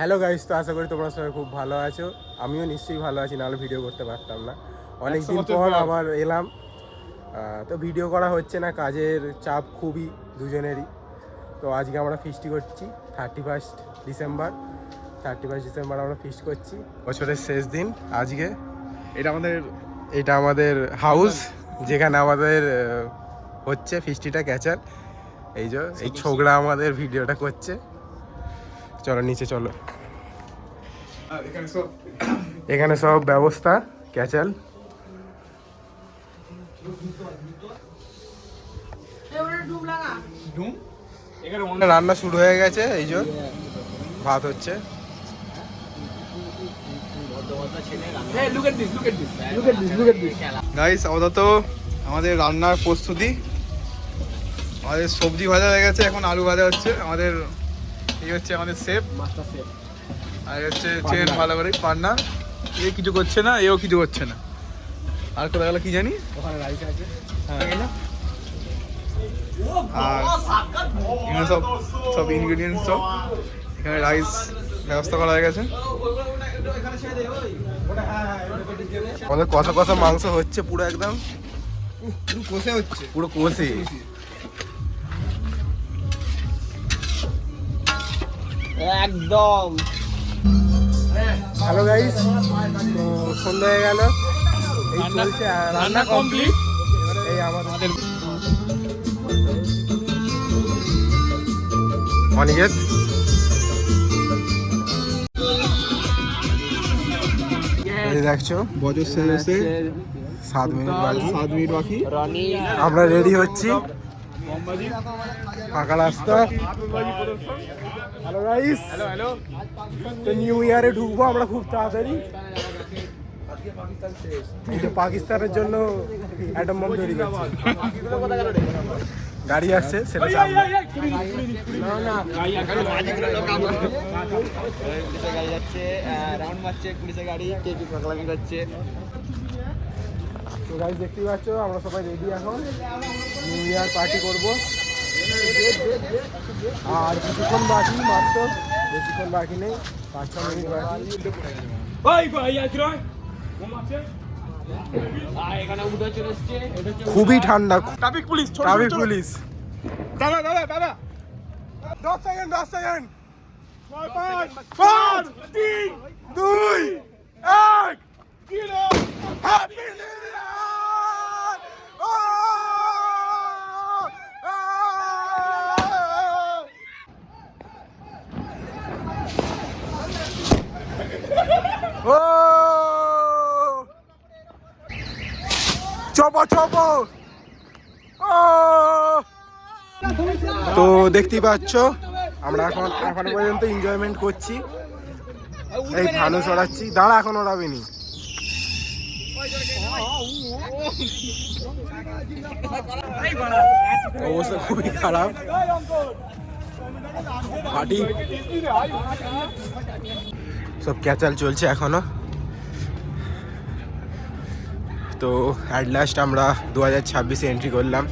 Hello guys, তো আশা করি তোমরা সবাই খুব ভালো আছো। আমিও নিশ্চয়ই ভালো আছি, নাহলে ভিডিও করতে পারতাম না। অনেক দিন পর আবার এলাম। তো ভিডিও করা হচ্ছে না, কাজের চাপ খুবই দুজনেরই। তো আজকে আমরা ফিস্টি করছি 31 ডিসেম্বর আমরা ফিস্ট করছি। বছরের শেষ দিন আজকে। এটা আমাদের হাউস, যেখানে আমাদের হচ্ছে ফিস্টিটা ক্যাচার। এই ছোকরা আমাদের ভিডিওটা করছে। চলো নিচে চলো। এখানে সব ব্যবস্থা ক্যাচাল। রান্না শুরু হয়ে গেছে, এই যে ভাত হচ্ছে। গাইস আপাতত আমাদের রান্নার প্রস্তুতি। আমাদের সবজি ভাজা হয়ে গেছে, এখন আলু ভাজা হচ্ছে। আমাদের এই হচ্ছে আমাদের শেফ, আর হচ্ছে চেন ভালো করে পান্না। এ কিছু করছে না, এও কিছু করছে না। আর কোথায় গেল কি জানি। ওখানে রাইস আছে। আর এখানে সব ইনগ্রিডিয়েন্টস সব এখানে রাইস ব্যবস্থা করা হয়ে গেছে। আমাদের কষা কষা মাংস হচ্ছে, পুরো একদম কষে হচ্ছে, পুরো কষে। একদম। হ্যালো গাইস, তো সন্ধ্যা হয়ে গেল, এই চলছে রান্না কমপ্লিট। এই আমাদের অনিকেত এই দেখছো বছর শেষে 7 মিনিট বাকি। 7 মিনিট বাকি। আমরা রেডি হচ্ছি, ফাঁকা রাস্তা। Hello guys, hello. তো নিউ ইয়ারে ঢুকবো আমরা খুব তাড়াতাড়ি। এই যে পাকিস্তানের জন্য অ্যাটম বম তৈরি করছে। গাড়ি আসছে, সেটা চাপবে না। পুলিশের গাড়ি যাচ্ছে, রাউন্ড মারছে পুলিশের গাড়ি, কে কি পাগলামি করছে। তো গাইস দেখতেই পাচ্ছ, আমরা সবাই রেডি এখন নিউ ইয়ার পার্টি করব। আর কিছুক্ষণ বাকি, মাত্র বেশিক্ষণ বাকি নেই, 5-6 মিনিট বাকি। এখানে উঠে চলে এসছে। খুবই ঠান্ডা। Traffic police, traffic police. দাদা 10 সেকেন্ড 5 3 2 1 হ্যাপি নিউ ইয়ার। চপো তো দেখতেই পাচ্ছ, আমরা এখনো পর্যন্ত এনজয়মেন্ট করছি। এই ফানুস ওড়াচ্ছি, দাঁড়া এখন ওড়াবিনি। অবস্থা খুবই খারাপ, পার্টি সব ক্যাচাল চলছে এখনো। তো অ্যাট লাস্ট আমরা 2026-এ এন্ট্রি করলাম।